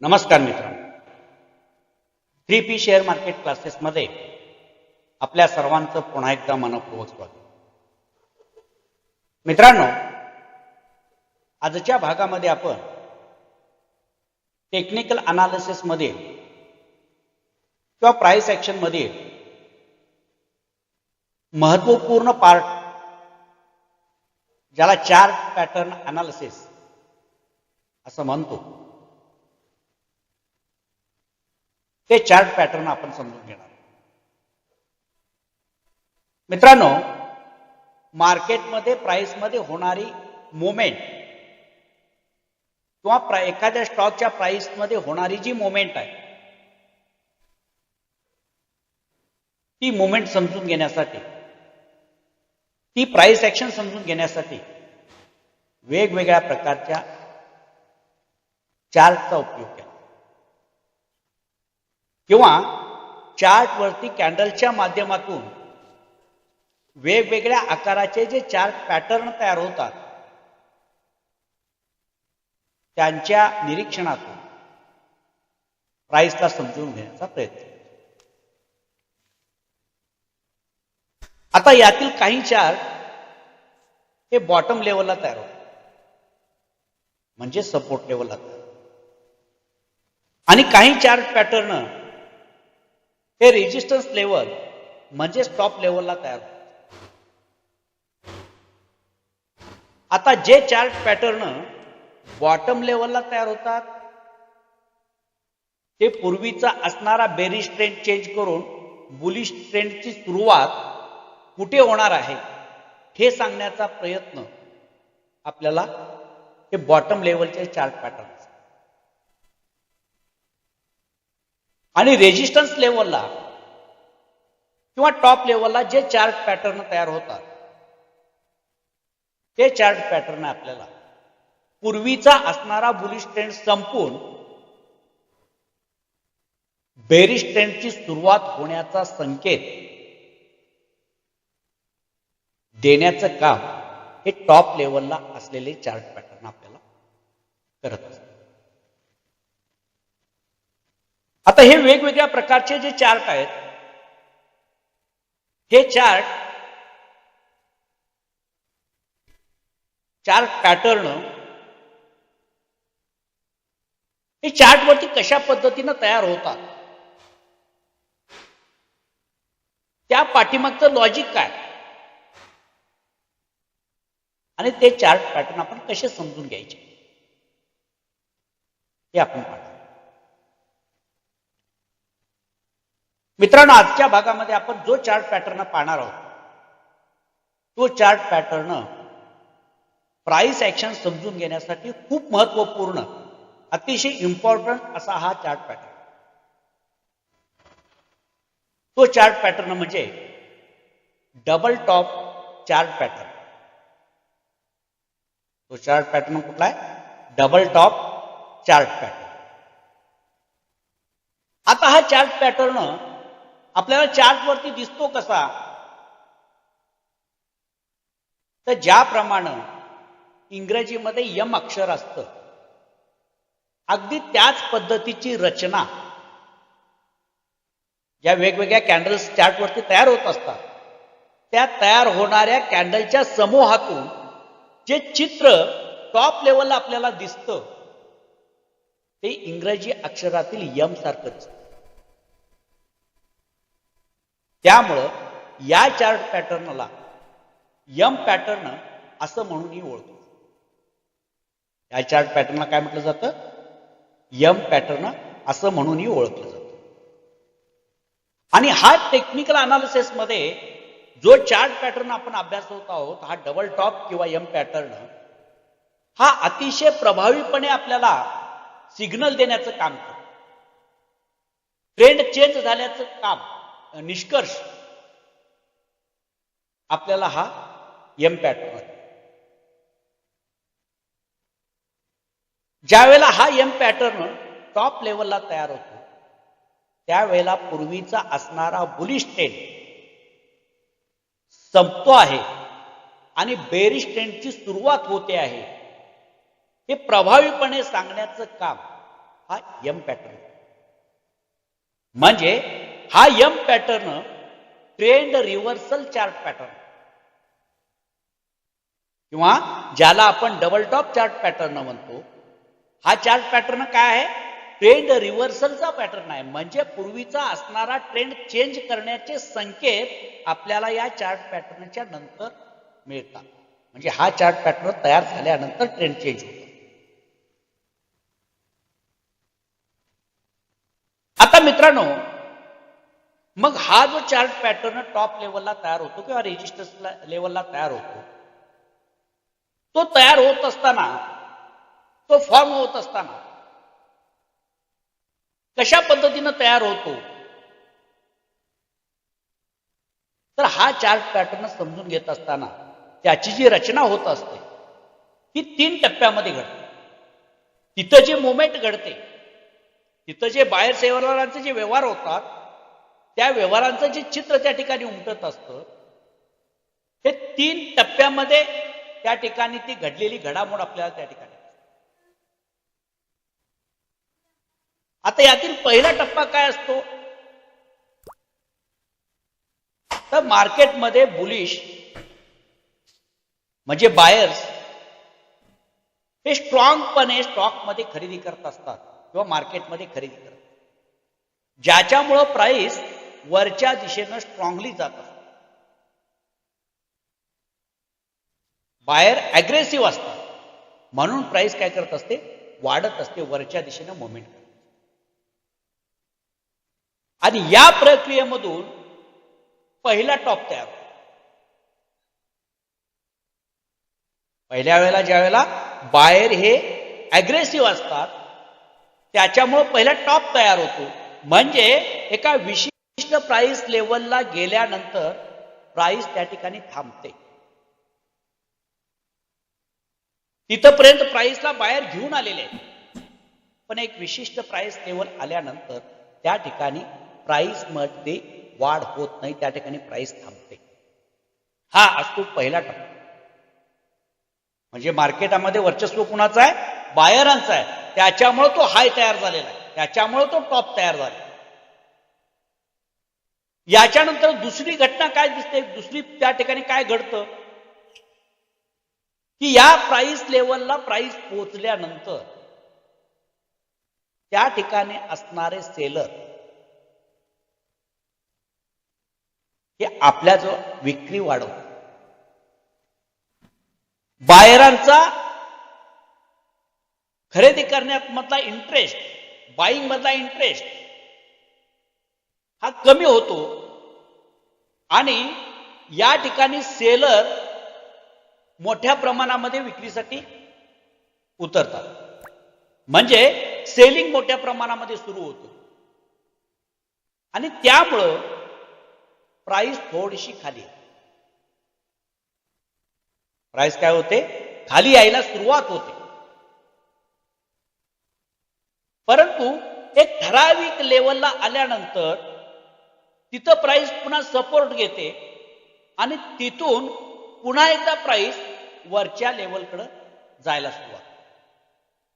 नमस्कार मित्रांनो, 3P share market क्लासेसमध्ये आपल्या सर्वांचं पुन्हा एकदा मनपूर्वक स्वागत. मित्रांनो, आजच्या भागामध्ये आपण टेक्निकल अनालिसिस मध्ये किंवा प्राइस ऍक्शन मध्ये महत्वपूर्ण पार्ट ज्याला चार्ट पॅटर्न अनालिसिस असं म्हणतो, ते चार्ट पॅटर्न आपण समजून घेणार. मित्रांनो, मार्केटमध्ये प्राइसमध्ये होणारी मुवमेंट किंवा एखाद्या स्टॉकच्या प्राइसमध्ये होणारी जी मुवमेंट आहे, ती मुवमेंट समजून घेण्यासाठी, ती प्राइस ऍक्शन समजून घेण्यासाठी वेगवेगळ्या प्रकारच्या चार्टचा उपयोग केला किंवा चार्टवरती कॅन्डलच्या माध्यमातून वेगवेगळ्या आकाराचे जे चार्ट पॅटर्न तयार होतात, त्यांच्या निरीक्षणातून प्राइसला समजून घेण्याचा प्रयत्न. आता यातील काही चार्ट हे बॉटम लेवलला तयार होतात, म्हणजे सपोर्ट लेवलला तयार, आणि काही चार्ट पॅटर्न हे रेजिस्टन्स लेवल म्हणजे स्टॉप लेवलला तयार होतात. आता जे चार्ट पॅटर्न बॉटम लेवलला तयार होतात, ते पूर्वीचा असणारा बेरिश ट्रेंड चेंज करून बुलिश ट्रेंडची सुरुवात कुठे होणार आहे हे सांगण्याचा प्रयत्न आपल्याला हे बॉटम लेवलचे चार्ट पॅटर्न. आणि रेजिस्टन्स लेवलला किंवा टॉप लेवलला जे चार्ट पॅटर्न तयार होतात, ते चार्ट पॅटर्न आपल्याला पूर्वीचा असणारा बुलिश ट्रेंड संपून बेरिश ट्रेंडची सुरुवात होण्याचा संकेत देण्याचं काम हे टॉप लेवलला असलेले चार्ट पॅटर्न आपल्याला करत असतात. आता हे वेगवेगळ्या प्रकारचे जे चार्ट आहेत, हे चार्ट पॅटर्न हे चार्टवरती कशा पद्धतीने तयार होतात, त्या पाठीमागचं लॉजिक काय, आणि ते चार्ट पॅटर्न आपण कसे समजून घ्यायचे हे आपण पाहू. मित्रांनो, आजच्या भागामध्ये आपण जो चार्ट पॅटर्न पाहणार आहोत, तो चार्ट पॅटर्न प्राइस ऍक्शन समजून घेण्यासाठी खूप महत्वपूर्ण, अतिशय इम्पॉर्टंट असा हा चार्ट पॅटर्न. तो चार्ट पॅटर्न म्हणजे डबल टॉप चार्ट पॅटर्न. तो चार्ट पॅटर्न कुठला आहे? Double top chart pattern. आता हा चार्ट पॅटर्न आपल्याला चार्टवरती दिसतो कसा? तर ज्याप्रमाणे इंग्रजीमध्ये यम अक्षर असतं, अगदी त्याच पद्धतीची रचना ज्या वेगवेगळ्या कॅन्डल्स चार्टवरती तयार होत असतात, त्या तयार होणाऱ्या कॅन्डलच्या समूहातून जे चित्र टॉप लेवलला आपल्याला दिसतं, ते इंग्रजी अक्षरातील यम सारखं दिसतं. त्यामुळं या चार्ट पॅटर्नला यम पॅटर्न असं म्हणूनही ओळखतो. या चार्ट पॅटर्नला काय म्हटलं जातं? यम पॅटर्न असं म्हणूनही ओळखलं जातं. आणि हा टेक्निकल अनालिसिस मध्ये जो चार्ट पॅटर्न आपण अभ्यासत आहोत, हा डबल टॉप किंवा यम पॅटर्न, हा अतिशय प्रभावीपणे आपल्याला सिग्नल देण्याचं काम करतो. ट्रेंड चेंज झाल्याचं काम, निष्कर्ष आपल्याला हा यम पॅटर्न. ज्या वेळेला हा यम पॅटर्न टॉप लेवलला तयार होतो, त्यावेळेला पूर्वीचा असणारा बुलिश ट्रेंड संपतो आहे आणि बेरिश ट्रेंडची सुरुवात होते आहे, हे प्रभावीपणे सांगण्याचं काम हा एम पॅटर्न. म्हणजे हा M pattern trend reversal chart pattern किंवा ज्याला आपण डबल टॉप चार्ट पॅटर्न म्हणतो. हा चार्ट पॅटर्न काय आहे? ट्रेंड रिव्हर्सलचा पॅटर्न आहे. म्हणजे पूर्वीचा असणारा ट्रेंड चेंज करण्याचे संकेत आपल्याला या चार्ट पॅटर्नच्या नंतर मिळतात. म्हणजे हा चार्ट पॅटर्न तयार झाल्यानंतर ट्रेंड चेंज होतो. आता मित्रांनो, मग हा जो चार्ट पॅटर्न टॉप लेवलला तयार होतो किंवा रेजिस्टन्स लेवलला तयार होतो, तो तयार होत असताना, तो फॉर्म होत असताना कशा पद्धतीने तयार होतो, तर हा चार्ट पॅटर्न समजून घेत असताना त्याची जी रचना होत असते ती 3 टप्प्यामध्ये घडते. तिथं जे मोमेंट घडते, तिथं जे बाहेर सेवरांचे जे व्यवहार होतात, त्या व्यवहारांचं जे चित्र त्या ठिकाणी उमटत असतं, हे 3 टप्प्यामध्ये त्या ठिकाणी ती घडलेली घडामोड आपल्याला त्या ठिकाणी. आता यातील पहिला टप्पा काय असतो? तर मार्केटमध्ये बुलिश म्हणजे बायर्स हे स्ट्रॉंगपणे स्टॉकमध्ये खरेदी करत असतात किंवा मार्केटमध्ये खरेदी करतात, ज्याच्यामुळं प्राइस वरच्या दिशेनं स्ट्रॉंगली जात असते. बायर अग्रेसिव्ह असतात म्हणून प्राइस काय करत असते? वाढत असते, वरच्या दिशेनं मोमेंट करत. आणि या प्रक्रियेमधून पहिला टॉप तयार होतो. पहिल्या वेळेला ज्या वेळेला बायर हे अग्रेसिव्ह असतात, त्याच्यामुळे पहिला टॉप तयार होतो. म्हणजे एका विशिष्ट प्राइस लेवलला गेल्यानंतर प्राइस त्या ठिकाणी थांबते. तिथपर्यंत प्राइसला बायर घेऊन आलेले आहे, पण एक विशिष्ट प्राइस लेवल आल्यानंतर त्या ठिकाणी प्राइस मध्ये वाढ होत नाही, त्या ठिकाणी प्राइस थांबते. हा असतो पहिला टप्पा. म्हणजे मार्केटमध्ये वर्चस्व कुणाचं आहे? बायरांचा आहे. त्याच्यामुळे तो हाय तयार झालेला आहे, त्याच्यामुळे तो टॉप तयार झाला. याच्यानंतर दुसरी घटना काय दिसते? दुसरी त्या ठिकाणी काय घडतं की या प्राइस लेवलला प्राइस पोहोचल्यानंतर त्या ठिकाणी असणारे सेलर हे आपल्या जो विक्री वाढवतात. बायरांचा खरेदी करण्यात मधला इंटरेस्ट, बाईंग मधला इंटरेस्ट हा कमी होतो आणि या ठिकाणी सेलर मोठ्या प्रमाणामध्ये विक्रीसाठी उतरतात. म्हणजे सेलिंग मोठ्या प्रमाणामध्ये सुरू होतो आणि त्यामुळं प्राइस थोडीशी खाली, प्राइस काय होते? खाली यायला सुरुवात होते. परंतु एक ठराविक लेवलला आल्यानंतर तिथं प्राइस पुन्हा सपोर्ट घेते आणि तिथून पुन्हा एकदा प्राइस वरच्या लेवलकडे जायला सुरुवात.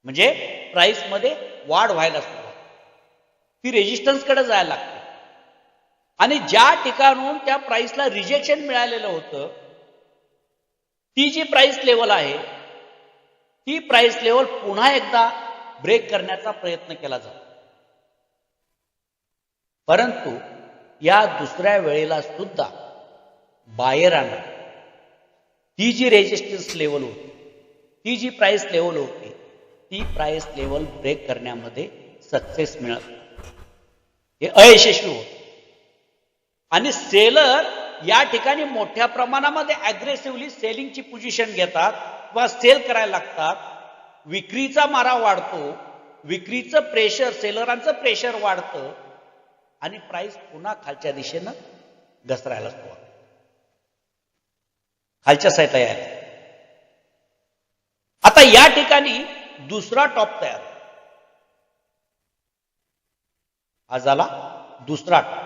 म्हणजे प्राइस मध्ये वाढ व्हायला सुरुवात, ती रेजिस्टन्स कडे जायला लागते. आणि ज्या ठिकाणून त्या प्राइसला रिजेक्शन मिळालेलं होतं, ती जी प्राइस लेवल आहे, ती प्राइस लेवल पुन्हा एकदा ब्रेक करण्याचा प्रयत्न केला जातो. परंतु या दुसऱ्या वेळेला सुद्धा बायरांना ती जी रेजिस्टन्स लेवल होती, ती जी प्राइस लेवल होती, ती प्राइस लेवल ब्रेक करण्यामध्ये सक्सेस मिळत, हे अयशस्वी होत. आणि सेलर या ठिकाणी मोठ्या प्रमाणामध्ये अग्रेसिव्हली सेलिंगची पोझिशन घेतात किंवा सेल करायला लागतात. विक्रीचा मारा वाढतो, विक्रीचं प्रेशर, सेलरांचं प्रेशर वाढतं आणि प्राइस पुन्हा खालच्या दिशेनं घसरायला सुरुवात, खालच्या साईडला यायला. आता या ठिकाणी दुसरा टॉप तयार, हा झाला दुसरा टॉप.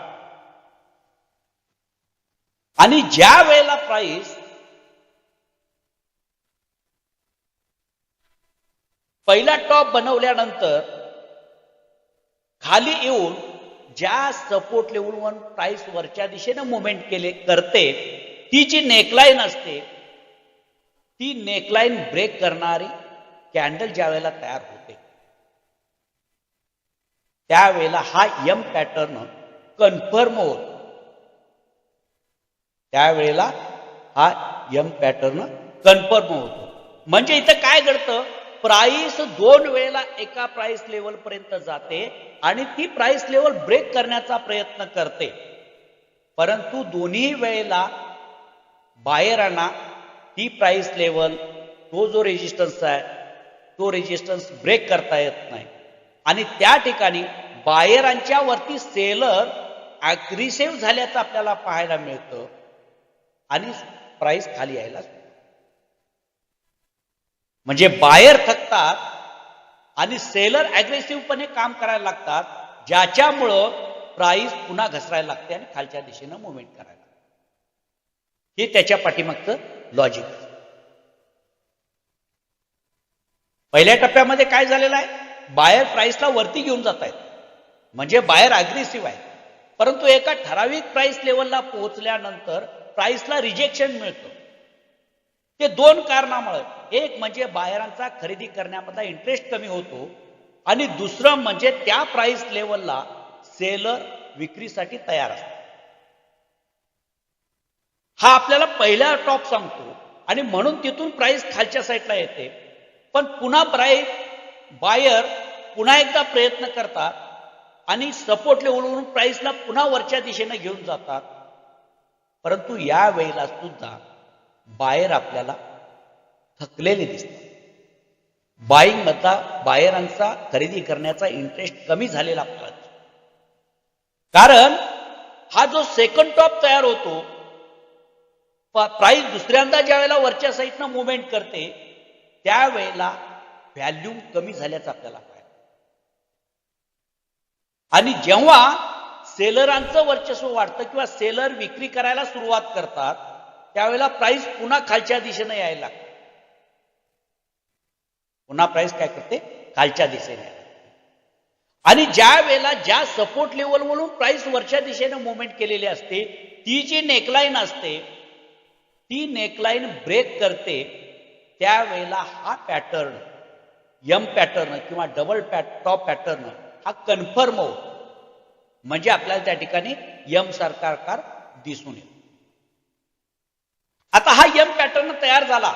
आणि ज्या वेळेला प्राइस पहिला टॉप बनवल्यानंतर खाली येऊन ज्या सपोर्ट लेवलवर प्राइस वरच्या दिशेने मुवमेंट करते ती जी नेकलाईन असते ती नेकलाईन ब्रेक करणारी कॅन्डल ज्या वेळेला तयार होते त्यावेळेला हा एम पॅटर्न कन्फर्म होतो. त्यावेळेला हा एम पॅटर्न कन्फर्म होतो. म्हणजे इथं काय घडतं, प्राइस 2 वेळेला एका प्राइस लेवल पर्यंत जाते आणि ती प्राइस लेवल ब्रेक करण्याचा प्रयत्न करते, परंतु दोन्ही वेळेला बायरांना ती प्राइस लेवल तो जो रेजिस्टन्स आहे तो रेजिस्टन्स ब्रेक करता येत नाही आणि त्या ठिकाणी बायरांच्या वरती सेलर अग्रेसिव्ह झाल्याचं आपल्याला पाहायला मिळतं आणि प्राइस खाली यायला. म्हणजे बायर थकतात आणि सेलर अग्रेसिव्हपणे काम करायला लागतात, ज्याच्यामुळं प्राइस पुन्हा घसरायला लागते आणि खालच्या दिशेनं मुवमेंट करायला लागते. हे त्याच्या पाठीमागचं लॉजिक. पहिल्या टप्प्यामध्ये काय झालेलं आहे, बायर प्राइसला वरती घेऊन जात आहेत, म्हणजे बायर अग्रेसिव्ह आहे, परंतु एका ठराविक प्राइस लेवलला पोहोचल्यानंतर प्राइसला रिजेक्शन मिळतं. ते 2 कारणामुळे, एक म्हणजे बायरांचा खरेदी करण्यामधला इंटरेस्ट कमी होतो आणि दुसरं म्हणजे त्या प्राइस लेवलला सेलर विक्रीसाठी तयार असतात. हा आपल्याला पहिला टॉप सांगतो आणि म्हणून तिथून प्राइस खालच्या साईडला येते, पण पुन्हा बायर पुन्हा एकदा प्रयत्न करतात आणि सपोर्ट लेवलवरून प्राइसला पुन्हा वरच्या दिशेने घेऊन जातात, परंतु या वेळेला सुद्धा बायर आपल्याला थकलेले दिसतात. बाईंग मधला बायरांचा खरेदी करण्याचा इंटरेस्ट कमी झालेला आपल्याला, कारण हा जो सेकंड टॉप तयार होतो, प्राइस दुसऱ्यांदा ज्या वेळेला वरच्या साईडनं मुवमेंट करते त्यावेळेला व्हॅल्यूम कमी झाल्याचं आपल्याला पाहिजे. आणि जेव्हा सेलरांचं वर्चस्व वाढतं किंवा सेलर विक्री करायला सुरुवात करतात त्यावेळेला प्राइस पुन्हा खालच्या दिशेने यायला लागते. पुन्हा प्राइस काय करते, खालच्या दिशेने. आणि ज्या वेळेला ज्या सपोर्ट लेवलवरून प्राइस वरच्या दिशेने मुवमेंट केलेली असते ती जी नेकलाईन असते ती नेकलाईन ब्रेक करते, त्यावेळेला हा पॅटर्न एम पॅटर्न किंवा डबल टॉप पॅटर्न हा कन्फर्म होतो. म्हणजे आपल्याला त्या ठिकाणी एम सारखा आकार दिसून येतो. आता हा एम पॅटर्न तयार झाला,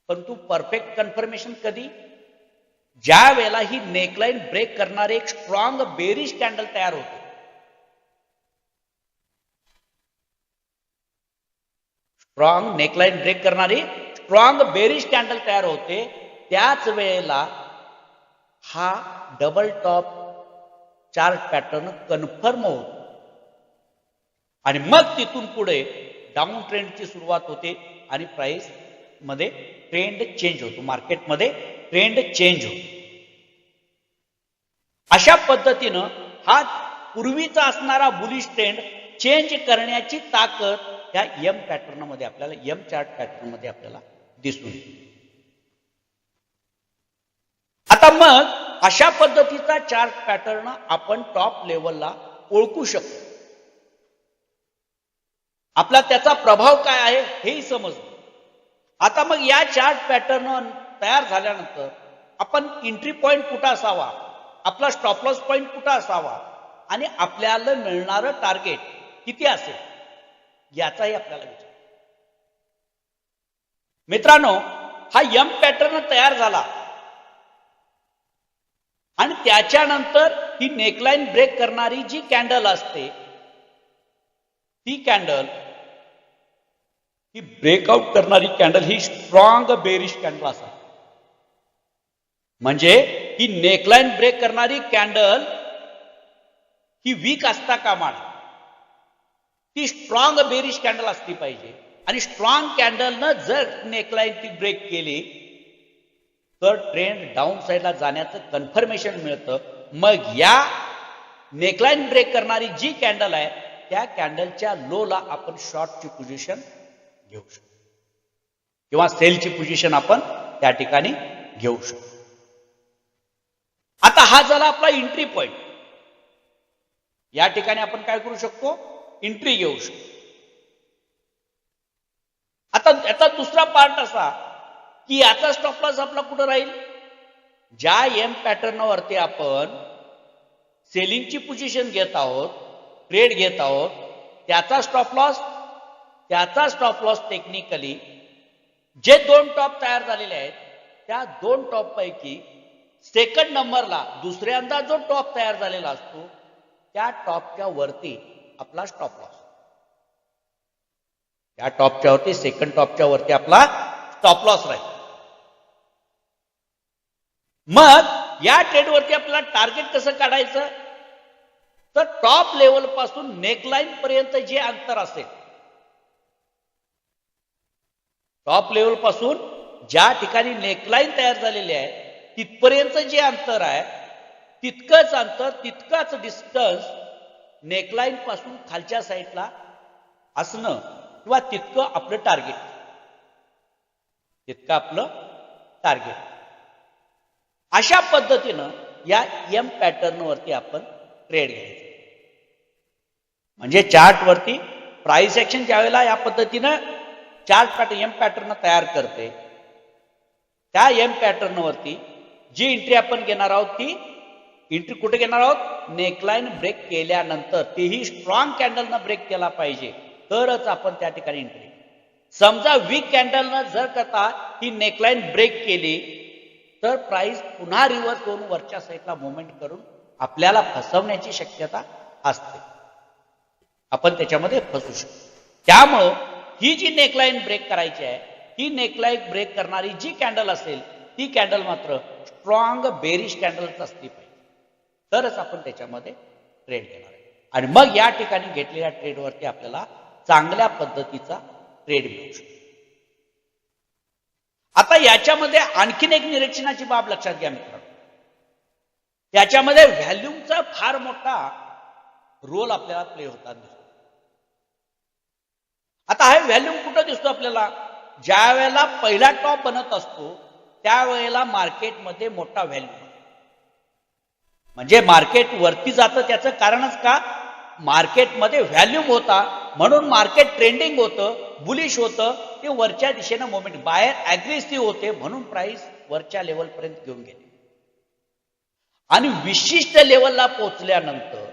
परंतु परफेक्ट कन्फर्मेशन कधी, ज्या वेळेला ही नेकलाईन ब्रेक करणारे एक स्ट्रॉंग बेरिश कॅन्डल तयार होते. स्ट्रॉंग नेकलाईन ब्रेक करणारी स्ट्रॉंग बेरिश कॅन्डल तयार होते, त्याच वेळेला हा double top chart pattern confirm होतो आणि मग तिथून पुढे डाऊन ट्रेंडची सुरुवात होते आणि प्राइस मध्ये ट्रेंड चेंज होतो, मार्केटमध्ये ट्रेंड चेंज होतो. अशा पद्धतीनं हा पूर्वीचा असणारा बुलिश ट्रेंड चेंज करण्याची ताकद या एम पॅटर्न मध्ये आपल्याला, एम चार्ट पॅटर्न मध्ये आपल्याला दिसून येते. आता मग अशा पद्धतीचा चार्ट पॅटर्न आपण टॉप लेवलला ओळखू शकतो. आपला त्याचा प्रभाव काय आहे हेही समजलं. आता मग या चार्ट पॅटर्न तयार झाल्यानंतर आपण एंट्री पॉइंट कुठं असावा, आपला स्टॉप लॉस पॉइंट कुठं असावा आणि आपल्याला मिळणारं टार्गेट किती असेल याचाही आपल्याला विचार. मित्रांनो, हा एम पॅटर्न तयार झाला आणि त्याच्यानंतर ही नेकलाईन ब्रेक करणारी जी कॅन्डल असते ती कॅन्डल, ही ब्रेकआउट करणारी कॅन्डल ही स्ट्रॉंग बेरिश कॅन्डल असते. म्हणजे ही नेकलाईन ब्रेक करणारी कॅन्डल ही वीक असता कामा नये, ती स्ट्रॉंग बेरिश कॅन्डल असली पाहिजे. आणि स्ट्रॉंग कॅन्डलनं जर नेकलाईन ती ब्रेक केली तर ट्रेंड डाऊन साईडला जाण्याचं कन्फर्मेशन मिळतं. मग या नेकलाईन ब्रेक करणारी जी कॅन्डल आहे त्या कॅन्डलच्या लोला आपण शॉर्टची पोझिशन घेऊ शकतो किंवा सेलची पोझिशन आपण त्या ठिकाणी घेऊ शकतो. आता आता हा झाला आपला एंट्री पॉइंट. या ठिकाणी आपण काय करू शकतो, एंट्री घेऊ शकतो. आता याचा दुसरा पार्ट असा की याचा स्टॉप लॉस आपला कुठं राहील, ज्या एम पॅटर्नवरती आपण सेलिंगची पोझिशन घेत आहोत, ट्रेड घेत आहोत, त्याचा स्टॉप लॉस टेक्निकली जे दोन टॉप तयार झालेले आहेत त्या दोन टॉप पैकी सेकंड नंबरला दुसऱ्यांदा जो टॉप तयार झालेला असतो त्या टॉपच्या वरती आपला स्टॉप लॉस, त्या टॉपच्या वरती सेकंड टॉपच्या वरती आपला स्टॉप लॉस राहील. मग या ट्रेडवरती आपल्याला टार्गेट कसं काढायचं, तर टॉप लेवल पासून नेकलाईन पर्यंत जे अंतर असेल, टॉप लेवल पासून ज्या ठिकाणी नेकलाईन तयार झालेली आहे तिथपर्यंत जे अंतर आहे तितकंच अंतर, तितकाच डिस्टन्स नेकलाईन पासून खालच्या साईडला असणं किंवा तितकं आपलं टार्गेट. अशा पद्धतीनं या एम पॅटर्न वरती आपण ट्रेड घ्यायचं. म्हणजे चार्ट वरती प्राइस ऍक्शन ज्यावेळेला या पद्धतीनं चार्ट पॅटर्न एम पॅटर्न तयार करते, त्या एम पॅटर्न वरती जी एंट्री आपण घेणार आहोत ती एंट्री कुठे घेणार आहोत, नेकलाईन ब्रेक केल्यानंतर, तेही स्ट्रॉंग कॅन्डलनं ब्रेक केला पाहिजे तरच आपण त्या ठिकाणी एंट्री. समजा वीक कॅन्डलनं जर करता ही नेकलाईन ब्रेक केली तर प्राइस पुन्हा रिव्हर्स होऊन वरच्या साईडला मुवमेंट करून आपल्याला फसवण्याची शक्यता असते, आपण त्याच्यामध्ये फसू शकतो. त्यामुळं ही जी नेकलाईन ब्रेक करायची आहे, ही नेकलाईन ब्रेक करणारी जी कॅन्डल असेल ती कॅन्डल मात्र स्ट्रॉंग बेरिश कॅन्डलच असली पाहिजे, तरच आपण त्याच्यामध्ये ट्रेड घेणार आहे. आणि मग या ठिकाणी घेतलेल्या ट्रेडवरती आपल्याला चांगल्या पद्धतीचा ट्रेड मिळू शकतो. आता याच्यामध्ये आणखीन एक निरीक्षणाची बाब लक्षात घ्या मित्रांनो, याच्यामध्ये व्हॅल्यूमचा फार मोठा रोल आपल्याला प्ले होताना दिसतो. आता हा व्हॅल्यूम कुठं दिसतो आपल्याला, ज्या वेळेला पहिला टॉप बनत असतो त्यावेळेला मार्केटमध्ये मोठा व्हॅल्यूम, म्हणजे मार्केट वरती जातं त्याचं कारणच का, मार्केटमध्ये व्हॅल्यूम होता म्हणून मार्केट ट्रेंडिंग होतं, बुलिश होतं, ते वरच्या दिशेनं मोमेंट, बाहेर अग्रेसिव्ह होते म्हणून प्राइस वरच्या लेवलपर्यंत घेऊन गेले. आणि विशिष्ट लेवलला पोहोचल्यानंतर,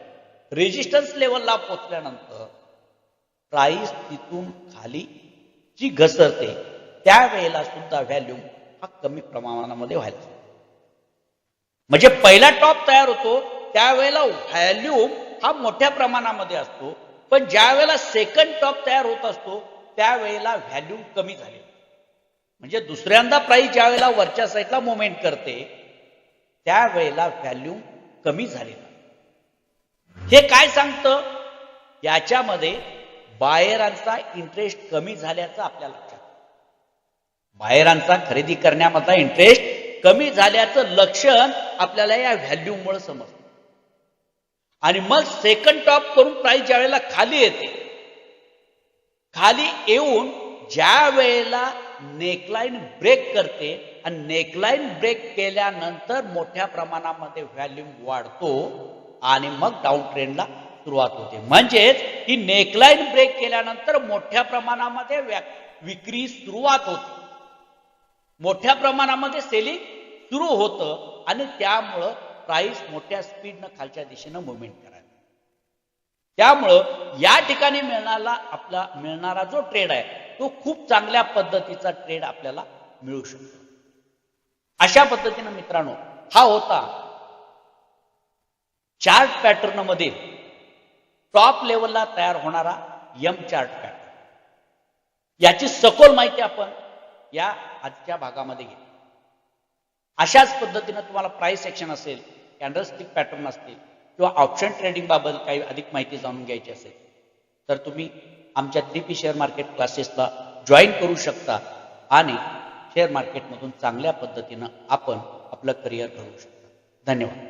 रेजिस्टन्स लेवलला पोहोचल्यानंतर प्राइस तिथून खाली जी घसरते त्यावेळेला सुद्धा व्हॅल्यूम हा कमी प्रमाणामध्ये व्हायला. म्हणजे पहिला टॉप तयार होतो त्यावेळेला व्हॅल्यूम हा मोठ्या प्रमाणामध्ये असतो, पण ज्या वेळेला सेकंड टॉप तयार होत असतो त्यावेळेला व्हॅल्यूम कमी झाली. म्हणजे दुसऱ्यांदा प्राइस ज्या वेळेला वरच्या साईडला मुवमेंट करते त्यावेळेला व्हॅल्यूम कमी झाली. हे काय सांगतं, याच्यामध्ये बायरांचा इंटरेस्ट कमी झाल्याचं आपल्याला लक्षात, बायरांचा खरेदी करण्यामधला इंटरेस्ट कमी झाल्याचं लक्षण आपल्याला या व्हॅल्यूमुळे समजतं. आणि मग सेकंड टॉप करून प्राइस ज्या वेळेला खाली येते, खाली येऊन ज्या वेळेला नेकलाईन ब्रेक करते आणि नेकलाईन ब्रेक केल्यानंतर मोठ्या प्रमाणामध्ये व्हॅल्यूम वाढतो आणि मग डाऊन ट्रेंडला सुरुवात होते. म्हणजेच ही नेकलाईन ब्रेक केल्यानंतर मोठ्या प्रमाणामध्ये विक्री सुरुवात होते, मोठ्या प्रमाणामध्ये सेलिंग सुरू होतं आणि त्यामुळं प्राइस मोठ्या स्पीडनं खालच्या दिशेनं मुवमेंट करायला. त्यामुळं या ठिकाणी मिळणारा जो ट्रेड आहे तो खूप चांगल्या पद्धतीचा ट्रेड आपल्याला मिळू शकतो. अशा पद्धतीनं मित्रांनो हा होता चार्ट पॅटर्न मध्ये टॉप लेवलला तयार होणारा एम चार्ट पॅटर्न. याची सखोल माहिती आपण या आजच्या भागामध्ये घेतली. अशाच पद्धतीनं तुम्हाला प्राइस ऍक्शन असेल, कॅन्डलस्टिक पॅटर्न असतील किंवा ऑप्शन ट्रेडिंग बाबत काही अधिक माहिती जाणून घ्यायची असेल तर तुम्ही आमच्या 3P शेअर मार्केट क्लासेसला जॉईन करू शकता आणि शेअर मार्केटमधून चांगल्या पद्धतीनं आपण आपलं करिअर घडवू शकता. धन्यवाद.